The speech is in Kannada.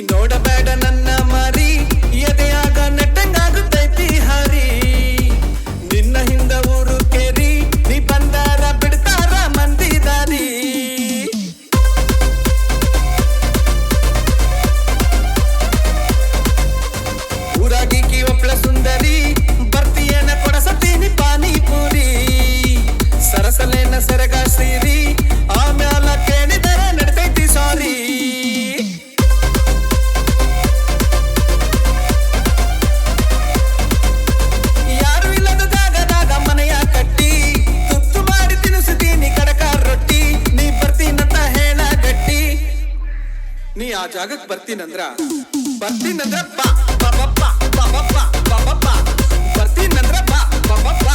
ನೋಡಬೇಡ ನನ್ನ ಮಾರಿ ಎದೆಯಾಗ ನೆಟ್ಟಂಗಾಗುತ್ತೈತಿ ಹಾರಿ ನಿನ್ನ ಹಿಂದ ಊರು ಕೇರಿ ನೀ ಬಂದಾರ ಬಿಡ್ತಾರ ಮಂದಿ ದಾರಿ ಊರಾಗಿಕ್ಕಿ ಒಪ್ಳ ಸುಂದರಿ ಬರ್ತಿಯೇನ ಕೊಡಸತೀನಿ ಪಾನಿಪುರಿ ಸರಸಲೇನ ಸರಗ ಸೀರಿ ಆಮ್ಯಾಲ ಕೇಳಿದರೆ ನಡ್ತೈತಿ ಸಾರಿ ಯಾರು ಇಲ್ಲದ ಜಾಗದಾಗ ಮನೆಯ ಕಟ್ಟಿ ತುತ್ತು ಮಾಡಿ ತಿನ್ನಿಸ್ತೀನಿ ಕಡಕ ರೊಟ್ಟಿ ನೀ ಬರ್ತೀನಂತ ಹೇಳ ಗಟ್ಟಿ ನೀ ಆ ಜಾಗಕ್ಕೆ ಬರ್ತೀನಂದ್ರ ಬಾ ಬಾ ಬಾ ಬಾ ಬಾ ಬಾ ಬಾ ಬಾ ಬಾ ಬರ್ತೀನಂದ್ರ ಬಾ ಬಾ ಬಾ ಬಾ